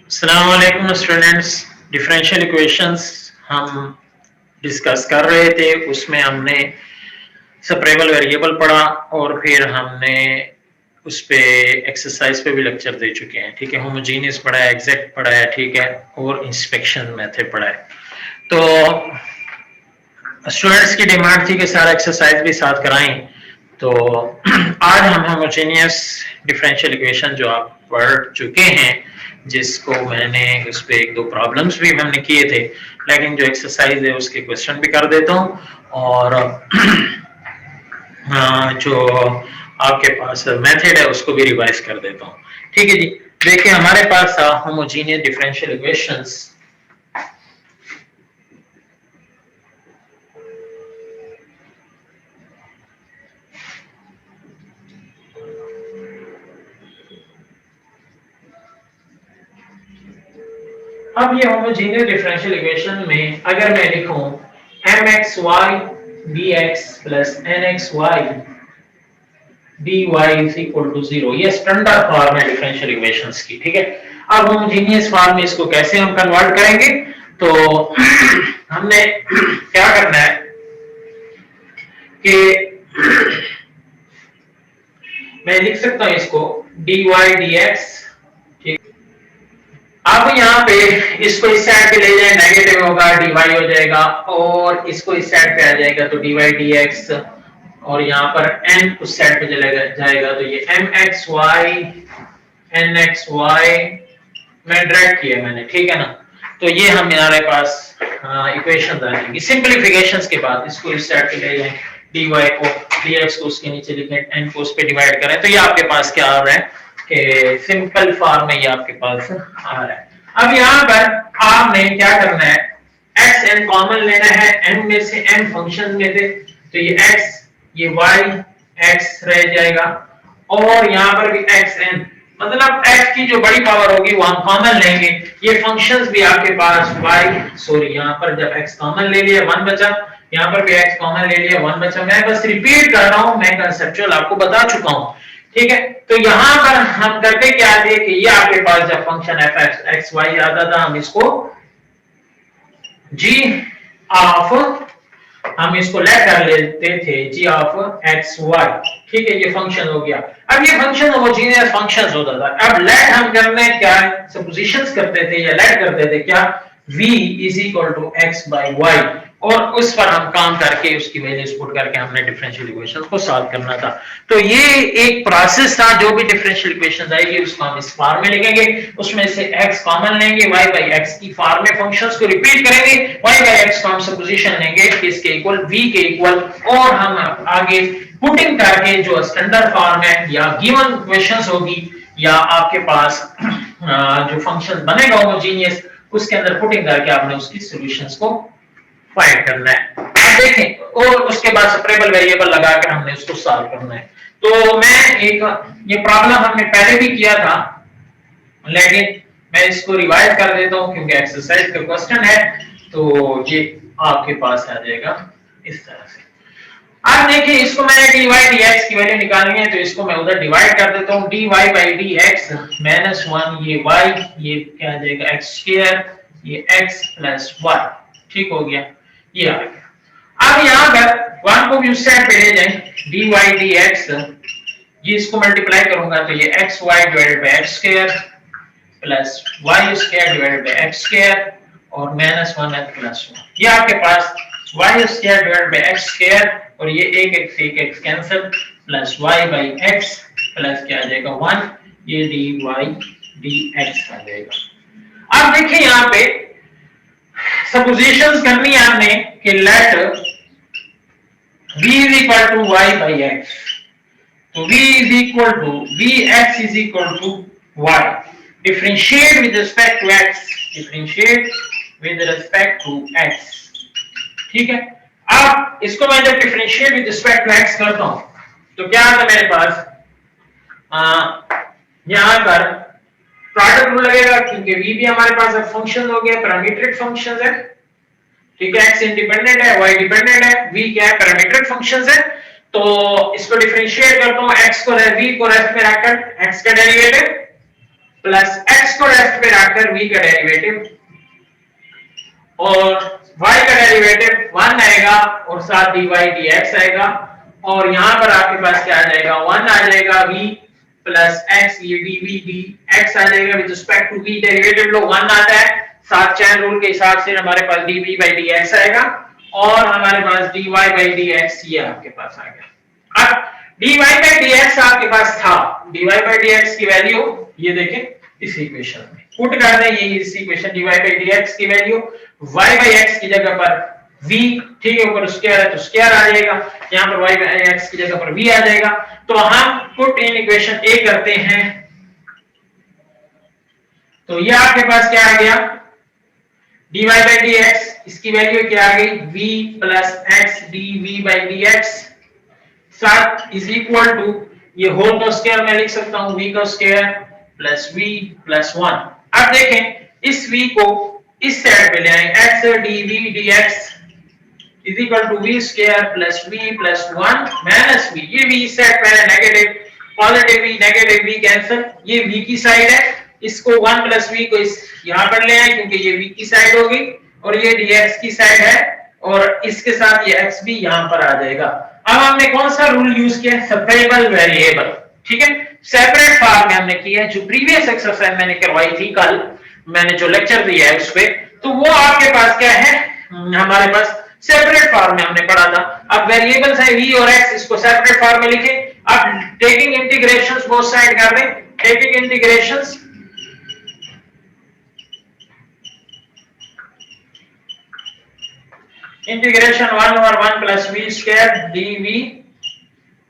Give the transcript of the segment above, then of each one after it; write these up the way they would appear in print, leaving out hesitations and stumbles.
अस्सलाम वालेकुम students. Differential equations हम डिस्कस कर रहे थे, उसमें हमने सेपरेबल वेरिएबल पढ़ा और फिर हमने उस पे एक्सरसाइज पे भी लेक्चर दे चुके हैं। ठीक है, होमोजीनियस पढ़ा है, एग्जैक्ट पढ़ा है, ठीक है, और इंस्पेक्शन मेथड पढ़ा है। तो स्टूडेंट्स की डिमांड थी कि सारा एक्सरसाइज भी साथ कराएं, तो आज हम होमोजेनियस डिफरेंशियल इक्वेशन जो आप पढ़ चुके हैं, जिसको मैंने उस पर एक दो प्रॉब्लम्स भी हमने किए थे, लेकिन जो एक्सरसाइज है उसके क्वेश्चन भी कर देता हूँ और जो आपके पास मेथड है उसको भी रिवाइज कर देता हूँ। ठीक है जी, देखिए हमारे पास होमोजेनियस डिफरेंशियल इक्वेशंस। अब ये होमोजेनियस डिफरेंशियल इक्वेशन में अगर मैं लिखूं mxy dx plus nxy dy is equal to 0, ये स्टैंडर्ड फॉर्म है डिफरेंशियल इक्वेशंस की। ठीक है, अब होमोजेनियस फॉर्म में इसको कैसे हम कन्वर्ट करेंगे, तो हमने क्या करना है कि मैं लिख सकता हूं इसको dy dx। अब यहाँ पे इसको इस साइड पे ले जाए, नेगेटिव होगा, dy हो जाएगा, और इसको इस साइड पे आ जाएगा तो dy dx, और यहाँ पर n उस साइड पे चला जाएगा तो ये mxy nxy मैं ड्रैग किया मैंने। ठीक है ना, तो ये हम हमारे पास इक्वेशन आ जाएंगी। सिंपलीफिकेशंस के बाद इसको इस साइड पे ले जाएं, dy को dx को उसके नीचे लिखें, n को उस पे डिवाइड करें, तो ये आपके पास क्या आ रहा है कि सिंपल फॉर्म में ये आपके पास आ रहा है। अब यहाँ पर आपने क्या करना है, x n कॉमन लेना है, n में से n फंक्शन में थे, तो ये x ये y x रह जाएगा, और यहाँ पर भी x n, मतलब x की जो बड़ी पावर होगी वो हम कॉमन लेंगे। ये फंक्शंस भी आपके पास यहाँ पर जब x कॉमन ले लिया 1 बचा, यहाँ पर भी x कॉमन ले लिया 1 बचा। मैं बस रिपीट कर रहा हूँ, मैं कंसेप्चुअल आपको बता चुका हूँ। ठीक है, तो यहाँ पर हम करते क्या थे कि ये आपके पास जब फंक्शन f x y आता था, हम इसको g ऑफ, हम इसको लेट कर लेते थे g ऑफ x y। ठीक है, ये फंक्शन हो गया। अब ये फंक्शन होमोजेनियस फंक्शंस होता था। अब लेट हम करने क्या सपोजिशंस करते थे या लेट करते थे क्या, v is equal to x by y, और उस पर हम काम करके उसकी वैल्यूज पुट करके हमने डिफरेंशियल इक्वेशंस को सॉल्व करना था। तो ये एक प्रोसेस था, जो भी डिफरेंशियल इक्वेशंस आएगी उसको हम इस फॉर्म में लिखेंगे, उसमें से x कॉमन लेंगे, y बाय x की फॉर्म में फंक्शंस को रिपीट करेंगे, y बाय x को हम सपोजिशन लेंगे किसके इक्वल, v के इक्वल, और हम आगे पुटिंग करके जो स्टैंडर्ड फॉर्म है या गिवन इक्वेशंस होगी या आपके पास जो फंक्शन बनेगा होमोजेनियस, उसके अंदर पुटिंग करके आपने उसकी सॉल्यूशंस को फाइंड करना है। अब देखें, और उसके बाद सेपरेबल वेरिएबल लगाकर हमने उसको सॉल्व करना है। तो मैं एक ये प्रॉब्लम हमने पहले भी किया था, लेकिन मैं इसको रिवाइज कर देता हूं क्योंकि एक्सरसाइज का क्वेश्चन है, तो ये आपके पास आ जाएगा इस तरह से। अब देखिए, इसको मैंने dy dx की वैल्यू निकालनी है, तो इसको मैं उधर डिवाइड कर देता हूं, dy बाई dx माइनस 1, ये y, ये क्या आ जाएगा x स्क्वायर, ये x प्लस y। ठीक हो गया, ये आ गया। अब यहाँ पर 1 को भी उस साइड पे ले जाएं, dy dx, ये इसको मल्टीप्लाई करूंगा तो ये xy divided by x square plus y square divided by x square और माइनस 1 प्लस 1, ये आपके पास y square divided by x square, और ये एक x cancel, plus y by x plus क्या आ जाएगा 1, ये dy dx आ जाएगा। अब देखिए यहाँ पे सपोजिशंस करनी है हमने कि late v is equal to y by x, तो v is equal to vx is equal to y, differentiate with respect to x, differentiate with respect to x। ठीक है, अब इसको मैं जब differentiate with respect to x करता हूं तो क्या आता है मेरे पास, यहां पर प्रोडक्ट रूल लगेगा क्योंकि v भी हमारे पास अब फंक्शन हो गया, पैरामीट्रिक फंक्शन है। ठीक है, x इंडिपेंडेंट है, y डिपेंडेंट है, v क्या है, पैरामीट्रिक फंक्शंस है। तो इसको डिफरेंशिएट करता हूं, x को v को रेस्ट में रखकर x का डेरिवेटिव प्लस x को लेफ्ट पे रखकर v का डेरिवेटिव और y का डेरिवेटिव 1 आएगा और साथ dy dx आएगा और यहां पर आपके पास क्या आ जाएगा 1 आ जाएगा v प्लस x ये dv dx आ जाएगा with respect to v derivative लो 1 आता है साथ चैन रूल के हिसाब से हमारे पास dv dx आएगा और हमारे पास dy dx ये आपके पास आ गया। अब dy dx आपके पास था dy dx की वैल्यू ये देखें इस इक्वेशन में पुट कर दें ये इस इक्वेशन dy dx की वैल्यू y x की जगह पर v ठीक है ऊपर स्क्वायर है तो स्क्वायर आ जाएगा यहां पर y x की जगह पर v आ जाएगा तो हम पुट इन इक्वेशन a करते हैं तो ये आपके पास क्या आ गया dy dx इसकी वैल्यू क्या आ गई v plus x dv dx साथ इज इक्वल टू ये होल का स्क्वायर मैं लिख सकता हूं v का स्क्वायर प्लस v प्लस 1। अब देखें इस v को इस साइड पे ले आए x dv dx is equal to v square plus v plus 1 minus v ये v साइड पे है negative positive v negative v cancel ये v की साइड है इसको 1 प्लस v को इस यहां पर ले आए क्योंकि ये v की साइड होगी और ये dx की साइड है और इसके साथ ये x भी यहां पर आ जाएगा। अब हमने कौन सा रूल यूज किया सेपरेबल वेरिएबल ठीक है सेपरेट फॉर्म में हमने किया है जो प्रीवियस एक्सरसाइज मैंने करवाई थी कल मैंने जो लेक्चर दिया है उस पे तो वो आपके पास क्या है हमारे पास सेपरेट फॉर्म में हमने पढ़ा था। अब वेरिएबल्स है v और x इसको सेपरेट फॉर्म में लिखें अब टेकिंग इंटीग्रेशंस बोथ साइड कर दें taking integrations integration 1 over 1 plus v square dv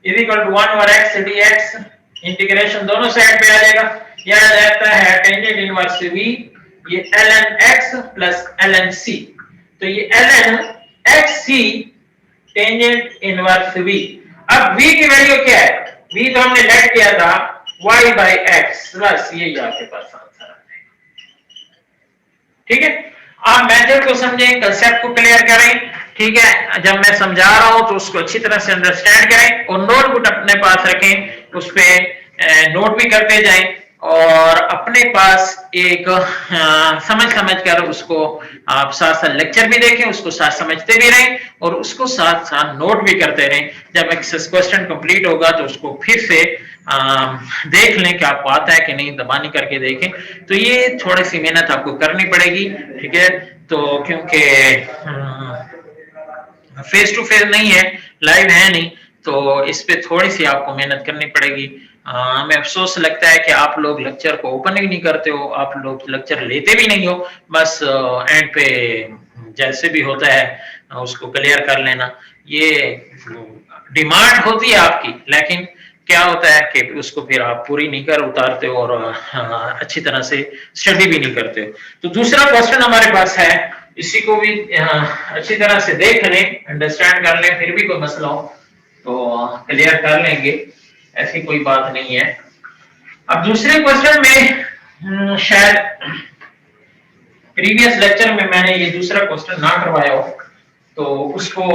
is equal to 1 over x dx integration दोनों साइड पे आ जाएगा यह आ जाता है टेंजेंट इनवर्स v ये ln x plus ln c तो ये ln xc tangent inverse v अब v की वैल्यू क्या है v तो हमने लेट किया था y by x बस ये आपके पास आंसर आ जाएगा ठीक है। आप मेथड को समझें कांसेप्ट को क्लियर करें ठीक है जब मैं समझा रहा हूं तो उसको अच्छी तरह से अंडरस्टैंड करें और नोटबुक अपने पास रखें उस पे नोट भी करते जाएं और अपने पास एक समझ कर उसको आप साथ साथ लेक्चर भी देखें उसको साथ समझते भी रहें और उसको साथ साथ नोट भी करते रहें जब क्वेश्चन कंप्लीट होगा तो उसको फिर से देख लें कि आपको आता है कि नहीं दबानी करके देखें तो ये थोड़ी सी मेहनत आपको करनी पड़ेगी ठीक है तो क्योंकि फेस टू फेस नहीं है लाइव है नहीं तो इस पे थोड़ी सी आपको मेहनत करनी पड़ेगी। हमें अफसोस लगता है कि आप लोग लेक्चर को ओपन ही नहीं करते हो आप लोग लेक्चर लेते भी नहीं हो बस एंड पे जैसे भी होता है उसको क्लियर कर लेना ये डिमांड होती है आपकी लेकिन क्या होता है कि उसको फिर आप पूरी नहीं कर उतारते हो और अच्छी तरह से स्टडी भी नहीं करते हो। तो दूसरा क्वेश्चन हमारे पास है इसी को भी अच्छी तरह से देख लें अंडरस्टैंड कर लें फिर भी कोई मसला हो तो क्लियर कर लेंगे ऐसी कोई बात नहीं है। अब दूसरे क्वेश्चन में शायद प्रीवियस लेक्चर में मैंने ये दूसरा क्वेश्चन ना करवाया हो तो उसको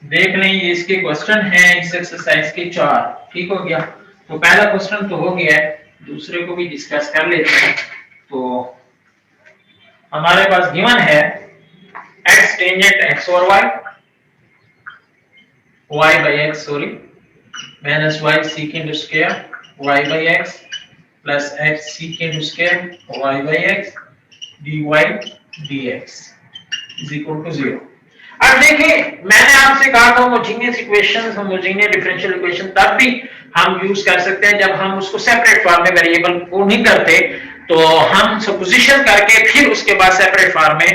देख लें ये इसके क्वेश्चन है इस एक्सरसाइज के 4 ठीक हो गया तो पहला क्वेश्चन तो हो गया है दूसरे को भी डिस्कस कर लेते हैं। तो हमारे पास गिवन है x टेंजेंट x और y by x sorry minus y secant square y by x plus x secant square y by x dy dx is equal to 0। अब देखिए मैंने आपसे कहा था homogeneous equations homogeneous differential equation तब भी हम यूज कर सकते हैं जब हम उसको सेपरेट फॉर्म में वेरिएबल को नहीं करते तो हम सपोजिशन करके फिर उसके बाद सेपरेट फॉर्म में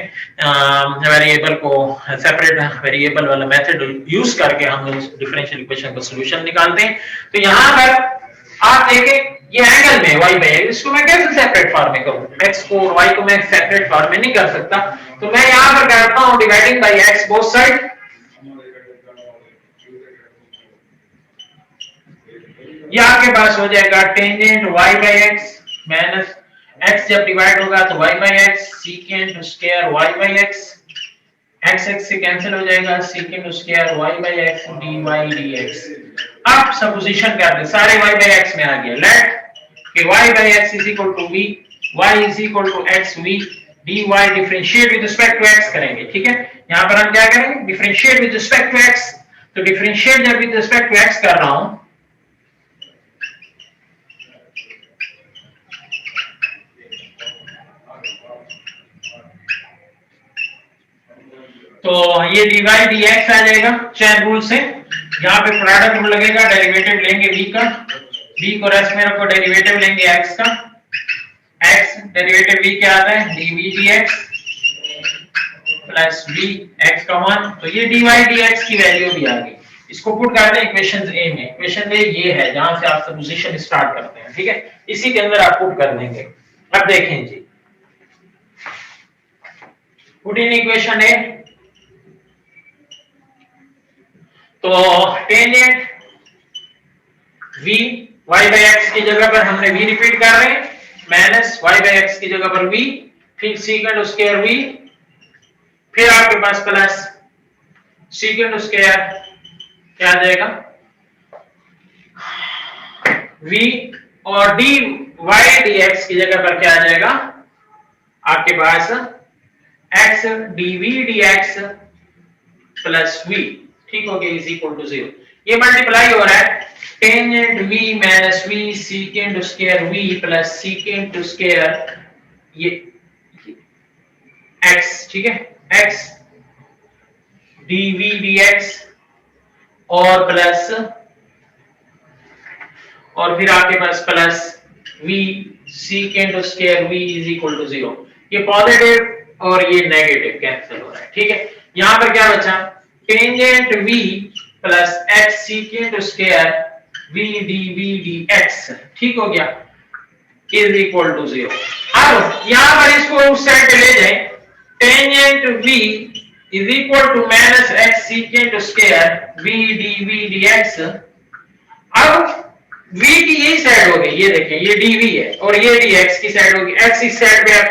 वेरिएबल को सेपरेट वेरिएबल वाला मेथड यूज करके हम डिफरेंशियल इक्वेशन का सॉल्यूशन निकालते हैं। तो यहाँ पर आप देखें ये एंगल में y बाय इसको मैं कैसे सेपरेट फॉर्म में करूं x को और y को मैं सेपरेट फॉर्म में नहीं कर सकता तो मैं यहां पर करता हूं dividing by x both side ये आपके पास हो जाएगा tangent y by x minus x जब डिवाइड होगा तो y by x secant square y by x x x से कैंसिल हो जाएगा secant square y by x dy dx। अब सपोजिशन कर दे सारे y बाय x में आ गया लेट कि y by x is equal to v, y is equal to x v, dy differentiate with respect to x करेंगे। ठीक है, यहां पर हम क्या करेंगे, differentiate with respect to x। तो डिफरेंशिएट जब विद रिस्पेक्ट टू x कर रहा हूं तो ये dy dx आ जाएगा चेन रूल से। यहाँ पे प्रोडक्ट रूल लगेगा, डेरिवेटिव लेंगे v का, v को रेस्ट में रखो, डेरिवेटिव लेंगे x का, x डेरिवेटिव v क्या आता है, dv dx plus v x का 1। तो ये dy dx की वैल्यू भी आ गई। इसको पुट करते हैं इक्वेशन ए में। इक्वेशन ए ये है जहां से आप सब्स्टिट्यूशन स्टार्ट करते हैं। ठीक है, इसी के अंदर आप पुट कर देंगे। अब देखें जी, पुट इन इक्वेशन ए। तो tangent v y by x की जगह पर हमने v रिपीट कर रहे हैं, माइनस y by x की जगह पर v, फिर सेकंड स्क्वायर v, फिर आपके पास प्लस सेकंड स्क्वायर क्या आ जाएगा v, और dy dx की जगह पर क्या आ जाएगा आपके पास x dv dx plus v। ठीक हो गया, इज इक्वल टू 0। ये मल्टीप्लाई हो रहा है, tangent v minus v second square v plus second square ये x। ठीक है, x dv dx और प्लस, और फिर आपके पास plus v second square v is equal to 0। ये पॉजिटिव और ये नेगेटिव कैंसिल हो रहा है। ठीक है, यहां पर क्या बचा, tangent v plus x secant square v dv dx। ठीक हो गया, इज इक्वल टू 0। अब यहां पर इसको उस साइड पे ले जाएं, tangent v is equal to minus x secant square v dv dx। अब v की यही साइड हो गई, ये देखें ये dv है और ये dx की साइड होगी। x इस साइड पे आप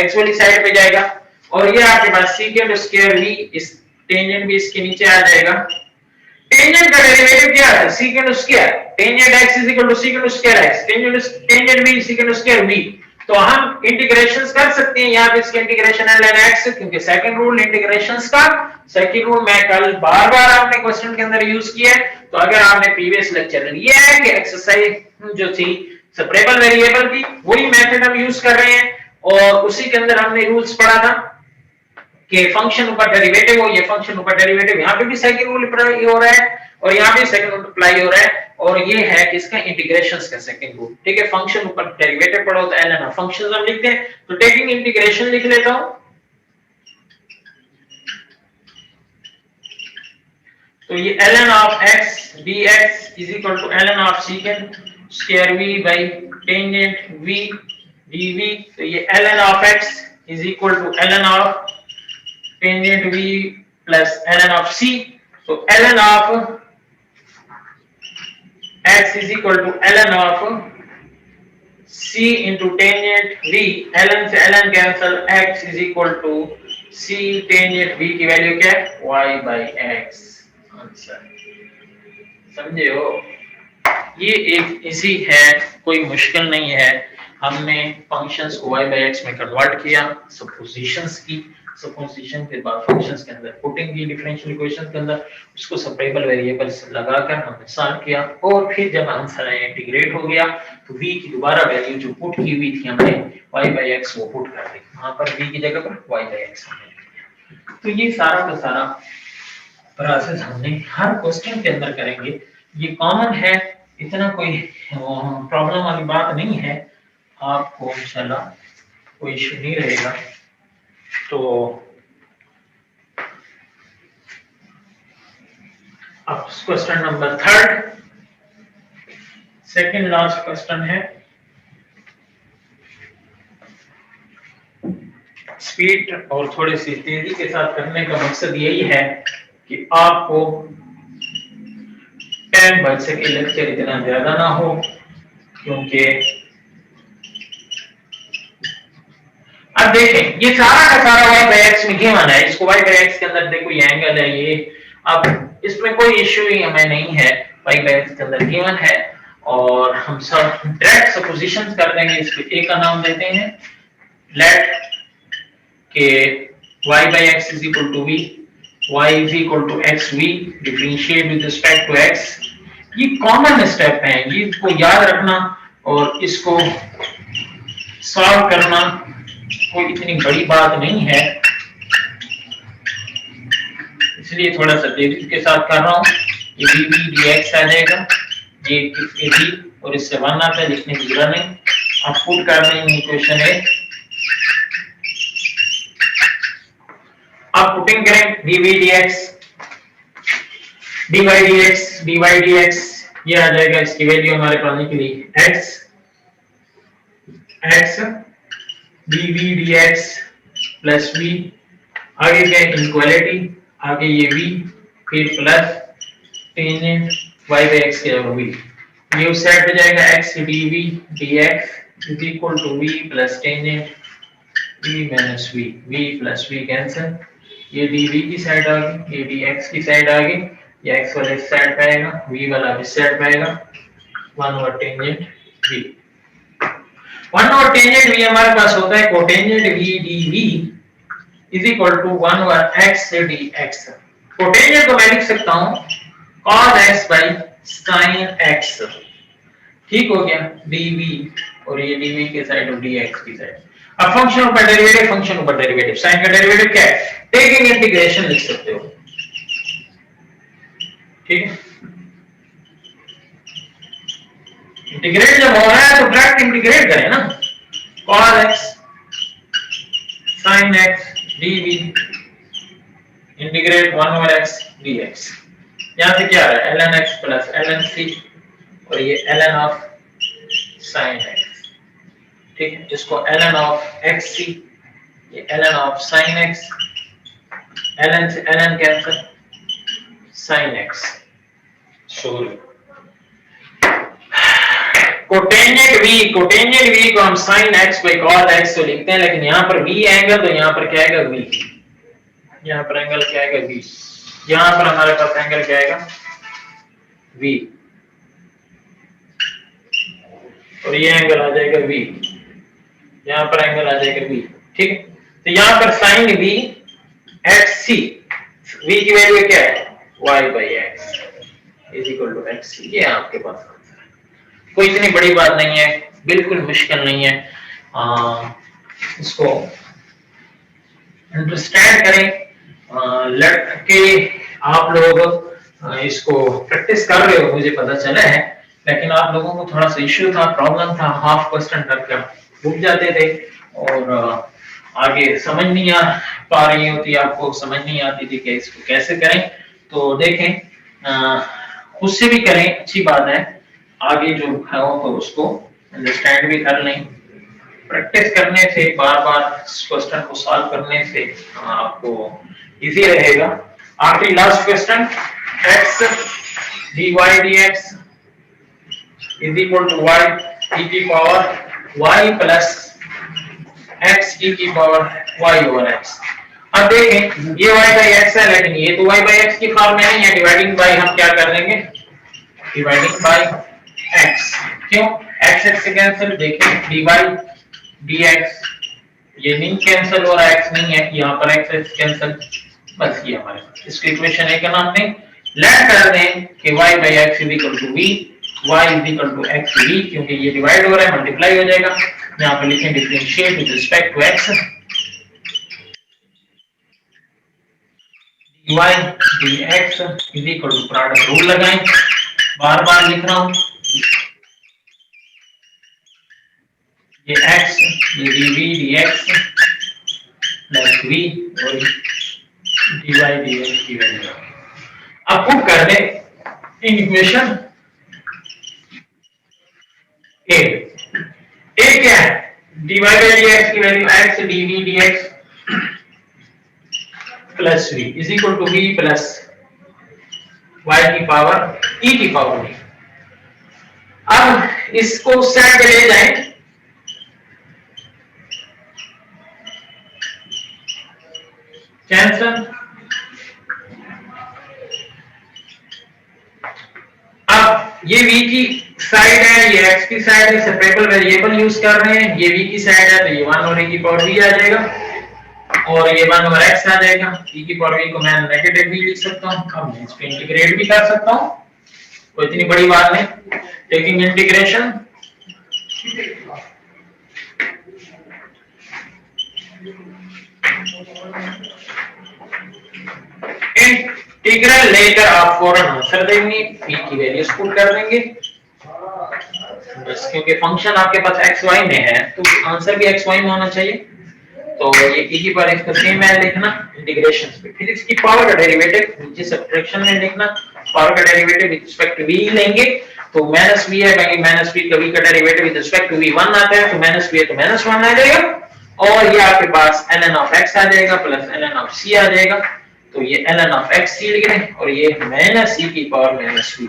x वाली साइड पे जाएगा और ये आपके पास सेकंड स्क्वायर v, इस टेंजेंट भी इसके नीचे आ जाएगा। टेंजेंट का डेरिवेटिव क्या है, secant square, tangent x is equal to secant square x, tangent v second square v। तो हम इंटीग्रेशंस कर सकते हैं, यहां पे इसका इंटीग्रेशन है ln x, क्योंकि सेकंड रूल इंटीग्रेशंस का, सेकंड रूल मैं कल बार-बार आपने क्वेश्चन के अंदर यूज किया है। तो अगर आपने प्रीवियस लेक्चर लिया है कि एक्सरसाइज जो थी सेपरेबल वेरिएबल की, वही मेथड हम यूज कर रहे हैं और उसी के अंदर हमने रूल्स पढ़ा था कि फंक्शन ऊपर डेरिवेटिव हो, ये फंक्शन ऊपर डेरिवेटिव, यहाँ पे भी सेकंड रूल अप्लाई हो रहा है और यहाँ पे सेकंड रूल अप्लाई हो रहा है, और ये है किसका, इंटीग्रेशंस का सेकंड रूल। ठीक है, फंक्शन ऊपर डेरिवेटिव पढ़ो तो ln ऑफ फंक्शंस हम लिखते हैं। तो टेकिंग इंटीग्रेशन लिख लेता हूं, तो ये ln of x dx is equal to ln of secant square v by tangent v dv। तो ये ln of x is equal to ln of tangent v plus ln of c। तो ln of x is equal to ln of c into tangent v, ln से ln cancel, x is equal to c tangent v की value क्या है, y by x। Answer समझे हो, ये एक easy है, कोई मुश्किल नहीं है। हमने फंक्शंस को y by x में कन्वर्ट किया, सपोजिशंस की, सपोजिशन के बाद फंक्शंस के अंदर पुटिंग की, डिफरेंशियल इक्वेशन के अंदर उसको सेपरेबल वेरिएबल्स लगाकर हमने सॉल्व किया, और फिर जब आंसर इंटीग्रेट हो गया तो v की दोबारा वैल्यू जो पुट की हुई थी हमने y by x वो पुट कर दी, वहां पर v की जगह पर y by x हमने लिया। तो ये सारा का सारा प्रोसेस हमने हर क्वेश्चन के अंदर करेंगे, ये कॉमन है, इतना कोई प्रॉब्लम वाली बात नहीं है, आपको इंशाल्लाह कोई इशू नहीं रहेगा। तो अब question number 3, second last question है। स्पीड और थोड़ी सी तेजी के साथ करने का मकसद यही है कि आपको टाइम बच सके, लेक्चर इतना ज्यादा ना हो, क्योंकि अब देखें ये सारा का सारा y by x में गिवन है, इसको y by x के अंदर देखो ये एंगल है ये, अब इसमें कोई इश्यू ही हमें नहीं है, y by x के अंदर गिवन है और हम सब डायरेक्ट सपोजिशन कर देंगे। इसको ए का नाम देते हैं लेट के y by x is equal to v, y is equal to xv, differentiate with respect to x। ये कॉमन स्टेप है, ये इसको याद रखना और इसको सॉल्व करना कोई इतनी बड़ी बात नहीं है, इसलिए थोड़ा सा तेजी के साथ कर रहा हूँ। ये dv dx आ जाएगा, ये इसके भी और इससे 1 आता है, लिखने की जरूरत नहीं, आप पुट कर देंगे इक्वेशन ए। आप पुटिंग करें dv dx dy dx ये आ जाएगा, इसकी वैल्यू हमारे पास निकली x dv dx plus v, आगे क्या इनक्वालिटी, आगे ये v फिर plus tangent y by x के जगह v, ये उस साइड पे जाएगा x dv dx is equal to v plus tangent v minus v, v plus v cancel, ये dv की साइड आ गई, ये dx की साइड आ गई, ये x वाला इस साइड पे आएगा, v वाला इस साइड पे आएगा, 1 over tangent v। 1 over tangent v हमारे पास होता है cotangent v dv is equal to 1 over x dx। Cotangent को मैं लिख सकता हूं cos x by sin x, ठीक हो गया, dv और ये dv के साइड और dx की साइड। अब फंक्शन ऊपर डेरिवेटिव, फंक्शन ऊपर डेरिवेटिव, साइन का डेरिवेटिव क्या है, टेकिंग इंटीग्रेशन लिख सकते हो, ठीक है। इंटीग्रेट जब हो रहा है तो डायरेक्ट इंटीग्रेट करें ना, cos x sin x dv integrate 1 over x dx, यहां से क्या आ रहा है ln x plus ln c और ये ln ऑफ sin x, ठीक है, इसको ln ऑफ xc, ये ln of sin x, ln से ln cancel, sin x sorry cotangent v को हम sin x by cos x तो लिखते हैं, लेकिन यहाँ पर v एंगल तो यहाँ पर क्या आएगा v, यहाँ पर एंगल क्या आएगा v, यहाँ पर हमारे पास एंगल क्या आएगा v और ये एंगल आ जाएगा v, यहाँ पर एंगल आ जाएगा v, ठीक है। तो यहाँ पर sin v xc, v की वैल्यू क्या है y by x is equal to xc, ये आपके पास कोई इतनी बड़ी बात नहीं है, बिल्कुल मुश्किल नहीं है, इसको अंडरस्टैंड करें, लड़के आप लोग इसको प्रैक्टिस कर रहे हो मुझे पता चला है, लेकिन आप लोगों को थोड़ा सा इश्यू था, प्रॉब्लम था, हाफ क्वेश्चन तक रुक जाते थे और आगे समझ नहीं आ पा रही होती, आपको समझ नहीं आती थी कि इसको कैसे करें। तो देखें खुद से भी करें, अच्छी बात है, आगे जो है तो उसको अंडरस्टैंड भी कर लें, प्रैक्टिस करने से, बार बार क्वेश्चन को सॉल्व करने से आपको इजी रहेगा। आखिरी last question, x dy dx is equal to y e की power y plus x e की पावर y ओवर x। अब देखें ये y by x है, लेकिन ये तो y by x की फॉर्म में नहीं है, डिवाइडिंग बाय हम क्या कर देंगे, डिवाइडिंग बाय x, क्यों x x से कैंसिल, देखें dy dx ये नहीं कैंसिल हो रहा, x नहीं है, यहाँ पर x x कैंसिल, बस ये हमारे इसकी इक्वेशन है, क्या नाम दें, लेट कर दें कि y by x is equal to v, y is equal to x v, क्योंकि ये डिवाइड हो रहा है मल्टीप्लाई हो जाएगा, यहाँ पे लिखें differentiate with respect to x, dy dx is equal to product rule लगाएं, बार बार लिख रहा हूं, ये x ये dv dx प्लस v और dy dx की वैल्यू अब पुट कर दें इन इक्वेशन a क्या है, dy by dx की value x dv dx plus v is equal to v plus y की पावर e की पावर v। अब इसको सेट पे ले जाएं, कैंसल, अब ये v की साइड है, ये x की साइड है, सेपरेबल वेरिएबल यूज कर रहे हैं, ये v की साइड है तो ये 1 और e की पावर v आ जाएगा और ये 1 ओवर x आ जाएगा। e की पावर v को मैं नेगेटिव v लिख सकता हूं, अब मैं इसको इंटीग्रेट भी कर सकता हूं, कोई इतनी बड़ी बात नहीं। टेकिंग इंटीग्रेशन इंटीग्रल लेकर आप फौरन आंसर देंगे, v की वैल्यूज पुट कर देंगे बस, क्योंकि फंक्शन आपके पास x y में है तो आंसर भी x y में होना चाहिए। तो ये e की पावर x को सेम है लिखना इंटीग्रेशन पे, फिर इसकी पावर का डेरिवेटिव नीचे सब्ट्रैक्शन में लिखना, पावर का derivative with respect to v लेंगे तो माइनस v है, क्योंकि माइनस v का v का derivative with respect to v 1 आता है तो माइनस v है तो माइनस 1 आ जाएगा और ये आपके पास ln ऑफ x आ जाएगा प्लस ln ऑफ c आ जाएगा। तो ये ln ऑफ x c लिख रहे हैं और ये माइनस e की power minus v,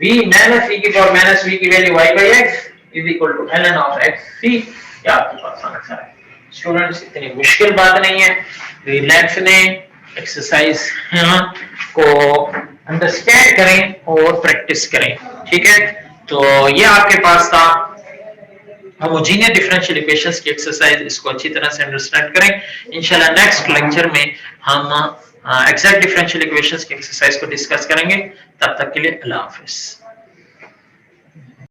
v minus e की पावर माइनस v की value y by x is equal to ln of x c, ये आपके पास आंसर है। स्टूडेंट्स इतनी मुश्किल बात नहीं है, रिलैक्स लें, एक्सरसाइज को अंडरस्टैंड करें और प्रैक्टिस करें, ठीक है। तो ये आपके पास था होमोजेनियस डिफरेंशियल इक्वेशंस की एक्सरसाइज, इसको अच्छी तरह से अंडरस्टैंड करें। इंशाल्लाह नेक्स्ट लेक्चर में हम एग्जैक्ट डिफरेंशियल इक्वेशंस की एक्सरसाइज को डिस्कस करेंगे। तब तक के लिए अल्लाह हाफिज।